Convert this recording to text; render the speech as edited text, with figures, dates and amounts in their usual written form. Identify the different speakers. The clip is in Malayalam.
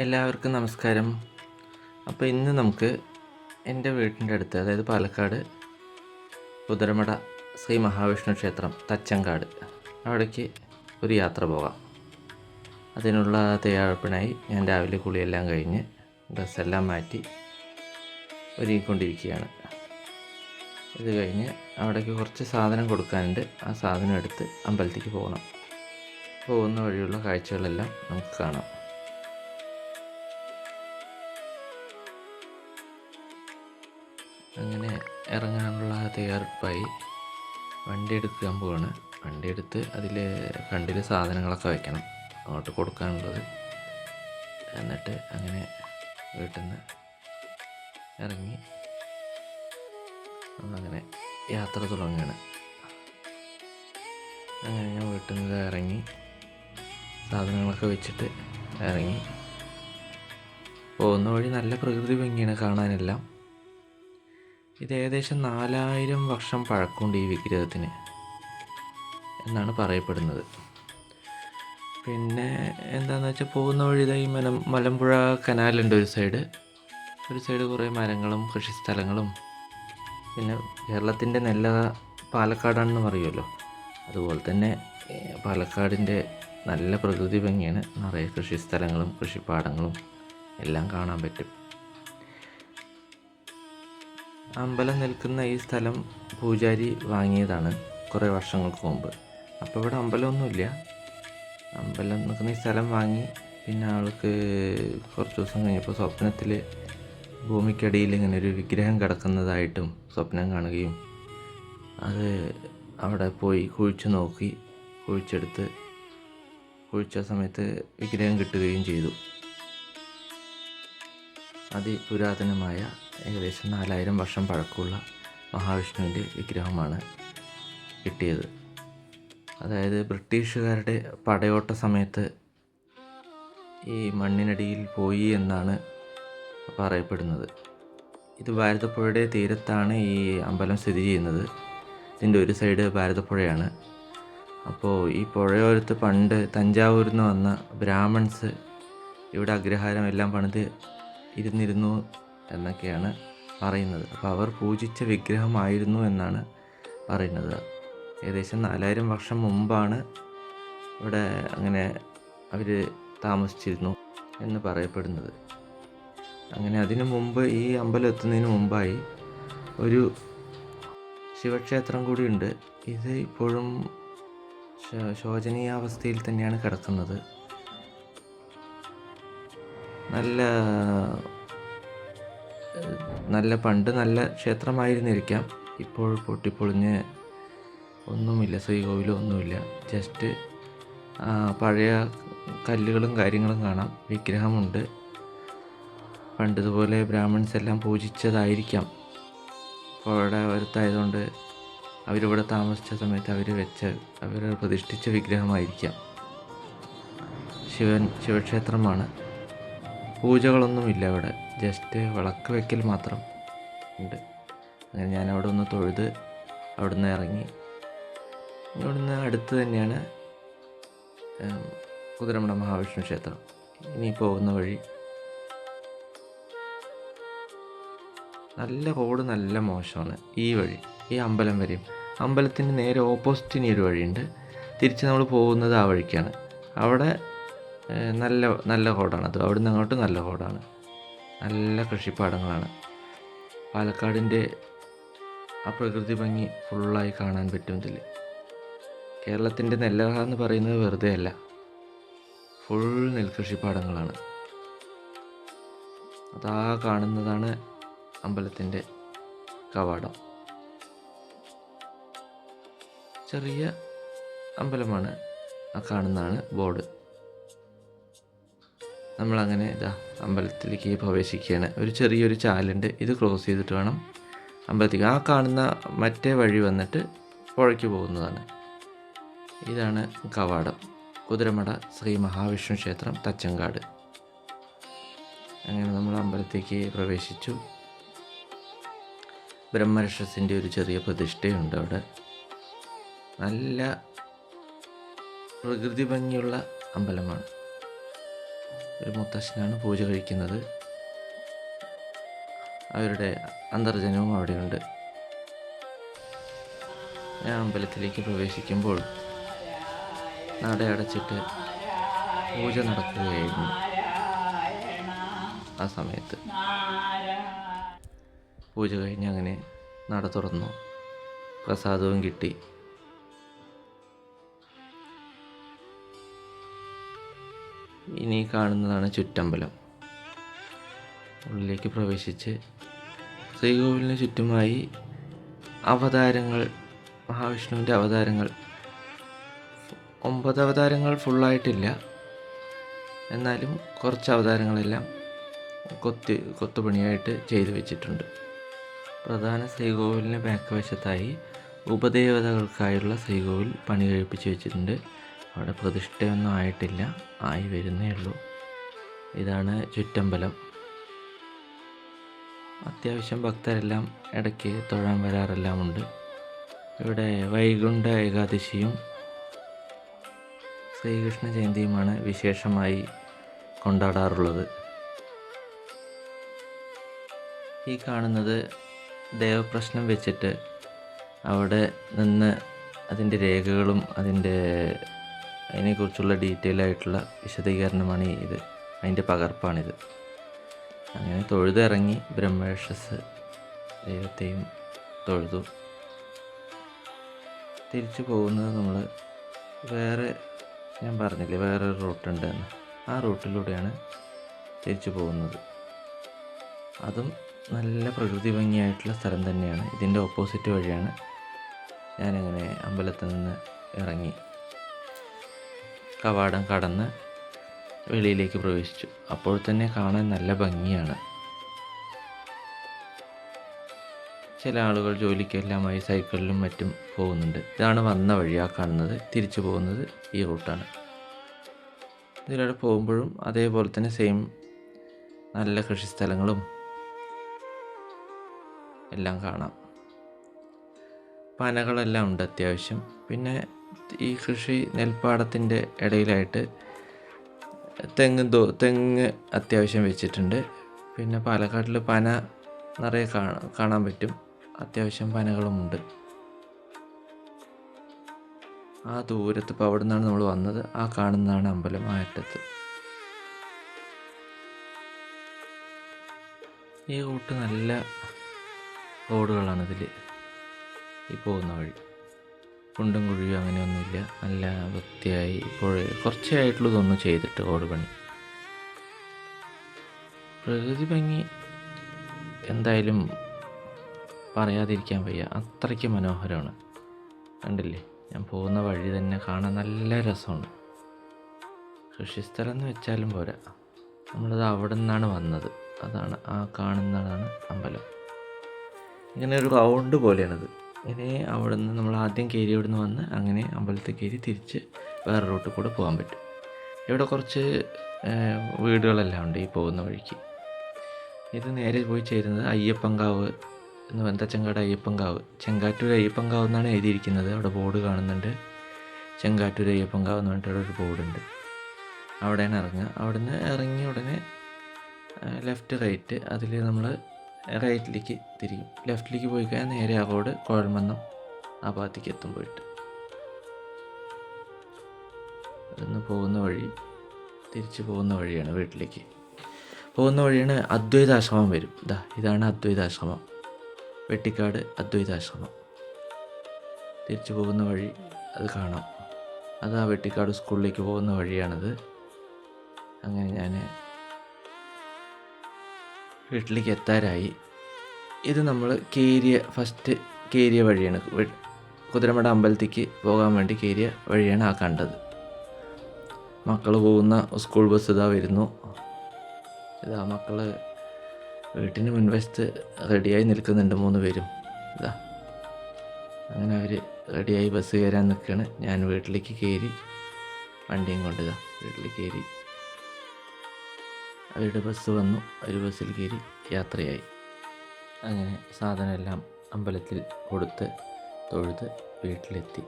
Speaker 1: എല്ലാവർക്കും നമസ്കാരം. അപ്പോൾ ഇന്ന് നമുക്ക് എൻ്റെ വീടിൻ്റെ അടുത്ത്, അതായത് പാലക്കാട് കുതിരമട ശ്രീ മഹാവിഷ്ണു ക്ഷേത്രം തച്ചങ്കാട്, അവിടേക്ക് ഒരു യാത്ര പോകാം. അതിനുള്ള തയ്യാറെടുപ്പിനായി ഞാൻ രാവിലെ കുളിയെല്ലാം കഴിഞ്ഞ് ഡ്രസ്സെല്ലാം മാറ്റി ഒരുങ്ങിക്കൊണ്ടിരിക്കുകയാണ്. ഇത് കഴിഞ്ഞ് അവിടേക്ക് കുറച്ച് സാധനം കൊടുക്കാനുണ്ട്. ആ സാധനം എടുത്ത് അമ്പലത്തേക്ക് പോകണം. പോകുന്ന വഴിയുള്ള കാഴ്ചകളെല്ലാം നമുക്ക് കാണാം. അങ്ങനെ ഇറങ്ങാനുള്ള തയ്യാറെടുപ്പായി വണ്ടി എടുക്കാൻ പോവാണ്. വണ്ടി എടുത്ത് അതിൽ ഫ്രണ്ടിൽ സാധനങ്ങളൊക്കെ വയ്ക്കണം, അങ്ങോട്ട് കൊടുക്കാനുള്ളത്. എന്നിട്ട് അങ്ങനെ വീട്ടിൽ നിന്ന് ഇറങ്ങി നമ്മളങ്ങനെ യാത്ര തുടങ്ങുകയാണ്. അങ്ങനെ ഞാൻ വീട്ടിൽ നിന്ന് ഇറങ്ങി സാധനങ്ങളൊക്കെ വെച്ചിട്ട് ഇറങ്ങി പോകുന്ന വഴി നല്ല പ്രകൃതി ഭംഗിയാണ് കാണാനെല്ലാം. ഇത് ഏകദേശം 4000 വർഷം പഴക്കമുണ്ട് ഈ വിഗ്രഹത്തിന് എന്നാണ് പറയപ്പെടുന്നത്. പിന്നെ എന്താണെന്ന് വെച്ചാൽ പോകുന്ന വഴി ഈ മലമ്പുഴ കനാലുണ്ട് ഒരു സൈഡ് കുറേ മരങ്ങളും കൃഷിസ്ഥലങ്ങളും. പിന്നെ കേരളത്തിൻ്റെ നെല്ല പാലക്കാടാണെന്ന് പറയുമല്ലോ, അതുപോലെ തന്നെ പാലക്കാടിൻ്റെ നല്ല പ്രകൃതി ഭംഗിയാണ്. നിറയെ കൃഷിസ്ഥലങ്ങളും കൃഷിപ്പാടങ്ങളും എല്ലാം കാണാൻ പറ്റും. അമ്പലം നിൽക്കുന്ന ഈ സ്ഥലം പൂജാരി വാങ്ങിയതാണ് കുറേ വർഷങ്ങൾക്ക് മുമ്പ്. അപ്പോൾ ഇവിടെ അമ്പലമൊന്നുമില്ല. അമ്പലം നിൽക്കുന്ന ഈ സ്ഥലം വാങ്ങി പിന്നെ ആൾക്ക് കുറച്ച് ദിവസം കഴിഞ്ഞപ്പോൾ സ്വപ്നത്തിൽ ഭൂമിക്കടിയിൽ ഇങ്ങനെ ഒരു വിഗ്രഹം കിടക്കുന്നതായിട്ടും സ്വപ്നം കാണുകയും അത് അവിടെ പോയി കുഴിച്ച് നോക്കി, കുഴിച്ച സമയത്ത് വിഗ്രഹം കിട്ടുകയും ചെയ്തു. അതിപുരാതനമായ ഏകദേശം 4000 വർഷം പഴക്കമുള്ള മഹാവിഷ്ണുവിൻ്റെ വിഗ്രഹമാണ് കിട്ടിയത്. അതായത് ബ്രിട്ടീഷുകാരുടെ പടയോട്ട സമയത്ത് ഈ മണ്ണിനടിയിൽ പോയി എന്നാണ് പറയപ്പെടുന്നത്. ഇത് ഭാരതപ്പുഴയുടെ തീരത്താണ് ഈ അമ്പലം സ്ഥിതി ചെയ്യുന്നത്. ഇതിൻ്റെ ഒരു സൈഡ് ഭാരതപ്പുഴയാണ്. അപ്പോൾ ഈ പുഴയോരത്ത് പണ്ട് തഞ്ചാവൂരിൽ നിന്ന് വന്ന ബ്രാഹ്മൺസ് ഇവിടെ അഗ്രഹാരം എല്ലാം പണിത് ഇരുന്നിരുന്നു എന്നൊക്കെയാണ് പറയുന്നത്. അപ്പോൾ അവർ പൂജിച്ച വിഗ്രഹമായിരുന്നു എന്നാണ് പറയുന്നത്. ഏകദേശം 4000 വർഷം മുമ്പാണ് ഇവിടെ അങ്ങനെ അവർ താമസിച്ചിരുന്നു എന്ന് പറയപ്പെടുന്നത്. അങ്ങനെ അതിനു മുമ്പ് ഈ അമ്പലം എത്തുന്നതിന് മുമ്പായി ഒരു ശിവക്ഷേത്രം കൂടിയുണ്ട്. ഇത് ഇപ്പോഴും ശോചനീയാവസ്ഥയിൽ തന്നെയാണ് കിടക്കുന്നത്. പണ്ട് നല്ല ക്ഷേത്രമായിരുന്നിരിക്കാം. ഇപ്പോൾ പൊട്ടിപ്പൊളിഞ്ഞ് ഒന്നുമില്ല, ശ്രീകോവിലും ഒന്നുമില്ല. ജസ്റ്റ് പഴയ കല്ലുകളും കാര്യങ്ങളും കാണാം. വിഗ്രഹമുണ്ട്. പണ്ടിതുപോലെ ബ്രാഹ്മൺസ് എല്ലാം പൂജിച്ചതായിരിക്കാം. പുഴയുടെ അടുത്തായതുകൊണ്ട് അവരിവിടെ താമസിച്ച സമയത്ത് അവർ പ്രതിഷ്ഠിച്ച വിഗ്രഹമായിരിക്കാം. ശിവക്ഷേത്രമാണ്. പൂജകളൊന്നുമില്ല ഇവിടെ, ജസ്റ്റ് വിളക്ക് വയ്ക്കൽ മാത്രം ഉണ്ട്. അങ്ങനെ ഞാൻ അവിടെ ഒന്ന് തൊഴുത് അവിടുന്ന് ഇറങ്ങി. ഇവിടുന്ന് അടുത്ത് തന്നെയാണ് കുതിരമട മഹാവിഷ്ണു ക്ഷേത്രം. ഇനി പോകുന്ന വഴി റോഡ് നല്ല മോശമാണ്. ഈ അമ്പലം വരെയും അമ്പലത്തിൻ്റെ നേരെ ഓപ്പോസിറ്റിന് ഒരു വഴിയുണ്ട്. തിരിച്ച് നമ്മൾ പോകുന്നത് ആ വഴിക്കാണ്. അവിടെ നല്ല റോഡാണ്. അത് അവിടുന്ന് അങ്ങോട്ട് നല്ല റോഡാണ്. നല്ല കൃഷിപ്പാടങ്ങളാണ്. പാലക്കാടിൻ്റെ ആ പ്രകൃതി ഭംഗി ഫുള്ളായി കാണാൻ പറ്റും ഇതിൽ. കേരളത്തിൻ്റെ നെല്ലറ എന്ന് പറയുന്നത് വെറുതെ അല്ല, ഫുൾ നെൽകൃഷിപ്പാടങ്ങളാണ്. അതാ കാണുന്നതാണ് അമ്പലത്തിൻ്റെ കവാടം. ചെറിയ അമ്പലമാണ്. ആ കാണുന്നതാണ് ബോർഡ്. നമ്മളങ്ങനെ അമ്പലത്തിലേക്ക് പ്രവേശിക്കുകയാണ്. ഒരു ചെറിയൊരു ചാലുണ്ട്. ഇത് ക്രോസ് ചെയ്തിട്ട് വേണം അമ്പലത്തേക്ക്. ആ കാണുന്ന മറ്റേ വഴി വന്നിട്ട് പുഴയ്ക്ക് പോകുന്നതാണ്. ഇതാണ് കവാടം. കുതിരമട ശ്രീ മഹാവിഷ്ണു ക്ഷേത്രം തച്ചങ്കാട്. അങ്ങനെ നമ്മൾ അമ്പലത്തേക്ക് പ്രവേശിച്ചു. ബ്രഹ്മരക്ഷസിൻ്റെ ഒരു ചെറിയ പ്രതിഷ്ഠയുണ്ട് അവിടെ. നല്ല പ്രകൃതി ഭംഗിയുള്ള അമ്പലമാണ്. ഒരു മുത്തശ്ശനാണ് പൂജ കഴിക്കുന്നത്. അവരുടെ അന്തർജനവും അവിടെയുണ്ട്. ഞാൻ അമ്പലത്തിലേക്ക് പ്രവേശിക്കുമ്പോൾ നട അടച്ചിട്ട് പൂജ നടക്കുകയായിരുന്നു. ആ സമയത്ത് പൂജ കഴിഞ്ഞ് അങ്ങനെ നട തുറന്നു, പ്രസാദവും കിട്ടി. ഇനി കാണുന്നതാണ് ചുറ്റമ്പലം. ഉള്ളിലേക്ക് പ്രവേശിച്ച് ശ്രീകോവിലിന് ചുറ്റുമായി അവതാരങ്ങൾ, മഹാവിഷ്ണുവിൻ്റെ അവതാരങ്ങൾ, 9 അവതാരങ്ങൾ ഫുള്ളായിട്ടില്ല, എന്നാലും കുറച്ച് അവതാരങ്ങളെല്ലാം കൊത്തുപണിയായിട്ട് ചെയ്തു വെച്ചിട്ടുണ്ട്. പ്രധാന ശ്രീകോവിലിന് ബാക്ക് വശത്തായി ഉപദേവതകൾക്കായുള്ള ശ്രീകോവിൽ പണി കഴിപ്പിച്ച് വെച്ചിട്ടുണ്ട്. അവിടെ പ്രതിഷ്ഠയൊന്നും ആയിട്ടില്ല, ആയി വരുന്നേ ഉള്ളൂ. ഇതാണ് ചുറ്റമ്പലം. അത്യാവശ്യം ഭക്തരെല്ലാം ഇടയ്ക്ക് തൊഴാൻ വരാറെല്ലാം ഉണ്ട്. ഇവിടെ വൈകുണ്ഠ ഏകാദശിയും ശ്രീകൃഷ്ണ ജയന്തിയുമാണ് വിശേഷമായി കൊണ്ടാടാറുള്ളത്. ഈ കാണുന്നത് ദേവപ്രശ്നം വെച്ചിട്ട് അവിടെ നിന്ന് അതിൻ്റെ രേഖകളും അതിനെക്കുറിച്ചുള്ള ഡീറ്റെയിൽ ആയിട്ടുള്ള വിശദീകരണമാണ് ഇത്. അതിൻ്റെ പകർപ്പാണിത്. അങ്ങനെ തൊഴുതിറങ്ങി ബ്രഹ്മരക്ഷസ് ദൈവത്തെയും തൊഴുതു. തിരിച്ചു പോകുന്നത് നമ്മൾ ഞാൻ പറഞ്ഞില്ലേ വേറൊരു റൂട്ടുണ്ടെന്ന്, ആ റൂട്ടിലൂടെയാണ് തിരിച്ചു പോകുന്നത്. അതും നല്ല പ്രകൃതി ഭംഗിയായിട്ടുള്ള സ്ഥലം തന്നെയാണ്. ഇതിൻ്റെ ഓപ്പോസിറ്റ് വഴിയാണ് ഞാനങ്ങനെ അമ്പലത്തിൽ നിന്ന് ഇറങ്ങി കവാടം കടന്ന് വെളിയിലേക്ക് പ്രവേശിച്ചു. അപ്പോൾ തന്നെ കാണാൻ നല്ല ഭംഗിയാണ്. ചില ആളുകൾ ജോലിക്കെല്ലാമായി സൈക്കിളിലും മറ്റും പോകുന്നുണ്ട്. ഇതാണ് വന്ന വഴി, ആ കാണുന്നത്. തിരിച്ചു പോകുന്നത് ഈ റൂട്ടാണ്. ഇതിലൂടെ പോകുമ്പോഴും അതേപോലെ തന്നെ സെയിം നല്ല കൃഷിസ്ഥലങ്ങളും എല്ലാം കാണാം. പനകളെല്ലാം ഉണ്ട് അത്യാവശ്യം. പിന്നെ ഈ നെൽപ്പാടത്തിൻ്റെ ഇടയിലായിട്ട് തെങ്ങ് അത്യാവശ്യം വെച്ചിട്ടുണ്ട്. പിന്നെ പാലക്കാട്ടിൽ പന നിറയെ കാണാൻ പറ്റും. അത്യാവശ്യം പനകളുമുണ്ട്. ആ ദൂരത്ത് ഇപ്പോൾ അവിടെ നിന്നാണ് നമ്മൾ വന്നത്. ആ കാണുന്നതാണ് അമ്പലം, ആ അറ്റത്ത്. ഈ റൂട്ട് നല്ല റോഡുകളാണ് ഇതിൽ ഈ പോകുന്ന വഴി. കുണ്ടും കുഴിയും അങ്ങനെയൊന്നുമില്ല, നല്ല വൃത്തിയായി. ഇപ്പോൾ കുറച്ചേ ആയിട്ടുള്ളൂ ഇതൊന്നും ചെയ്തിട്ട് റോഡ് പണി. പ്രകൃതി ഭംഗി എന്തായാലും പറയാതിരിക്കാൻ വയ്യ, അത്രയ്ക്ക് മനോഹരമാണ്. കണ്ടില്ലേ, ഞാൻ പോകുന്ന വഴി തന്നെ കാണാൻ നല്ല രസമുണ്ട്. കൃഷിസ്ഥലം എന്ന് വെച്ചാലും പോരാ, നമ്മളത് അവിടെ നിന്നാണ് വന്നത്. അതാണ് ആ കാണുന്നതാണ് അമ്പലം. ഇങ്ങനെ ഒരു റൗണ്ട് പോലെയാണത്. ഇനി അവിടെ നിന്ന് നമ്മൾ ആദ്യം കയറി ഇവിടെ നിന്ന് വന്ന് അങ്ങനെ അമ്പലത്തിൽ കയറി തിരിച്ച് വേറെ റൂട്ടിൽ കൂടെ പോകാൻ പറ്റും. ഇവിടെ കുറച്ച് വീടുകളെല്ലാം ഉണ്ട് ഈ പോകുന്ന വഴിക്ക്. ഇത് നേരെ പോയി ചേരുന്നത് അയ്യപ്പൻകാവ് എന്ന് ബന്ധച്ചങ്കാട് അയ്യപ്പൻകാവ്, ചെങ്കാറ്റൂർ അയ്യപ്പൻകാവ് എന്നാണ് എഴുതിയിരിക്കുന്നത്. അവിടെ ബോർഡ് കാണുന്നുണ്ട്. ചെങ്കാറ്റൂർ അയ്യപ്പൻകാവ് എന്ന് പറഞ്ഞിട്ട് ഒരു ബോർഡുണ്ട്. അവിടെയാണ് ഇറങ്ങുക. അവിടെ നിന്ന് ഇറങ്ങിയ ഉടനെ ലെഫ്റ്റ് റൈറ്റ്, അതിൽ നമ്മൾ റൈറ്റിലേക്ക് തിരിയും. ലെഫ്റ്റിലേക്ക് പോയി കഴിഞ്ഞാൽ നേരെ ആ റോഡ് കുഴൽമന്നം ആ ഭാഗത്തേക്ക് എത്തും. പോയിട്ട് അതൊന്ന് പോകുന്ന വഴി, തിരിച്ച് പോകുന്ന വഴിയാണ്, വീട്ടിലേക്ക് പോകുന്ന വഴിയാണ്. അദ്വൈതാശ്രമം വരും. ഇതാണ് അദ്വൈതാശ്രമം, വെട്ടിക്കാട് അദ്വൈതാശ്രമം. തിരിച്ചു പോകുന്ന വഴി അത് കാണാം. അത് ആ വെട്ടിക്കാട് സ്കൂളിലേക്ക് പോകുന്ന വഴിയാണത്. അങ്ങനെ ഞാൻ വീട്ടിലേക്ക് എത്താറായി. ഇത് നമ്മൾ ഫസ്റ്റ് കയറിയ വഴിയാണ്. കുതിരമട അമ്പലത്തേക്ക് പോകാൻ വേണ്ടി കയറിയ വഴിയാണ് ആ കണ്ടത്. മക്കൾ പോകുന്ന സ്കൂൾ ബസ് ഇതാ വരുന്നു. മക്കൾ വീട്ടിന് മുൻവശത്ത് റെഡിയായി നിൽക്കുന്നുണ്ട്, 3 പേരും. അങ്ങനെ അവർ റെഡിയായി ബസ് കയറാൻ നിൽക്കുകയാണ്. ഞാൻ വീട്ടിലേക്ക് കയറി, വണ്ടിയും കൊണ്ട് വീട്ടിൽ കയറി. അവരുടെ ബസ് വന്നു, ഒരു ബസ്സിൽ കയറി യാത്രയായി. അങ്ങനെ സാധനമെല്ലാം അമ്പലത്തിൽ കൊടുത്ത് തൊഴുത് വീട്ടിലെത്തി.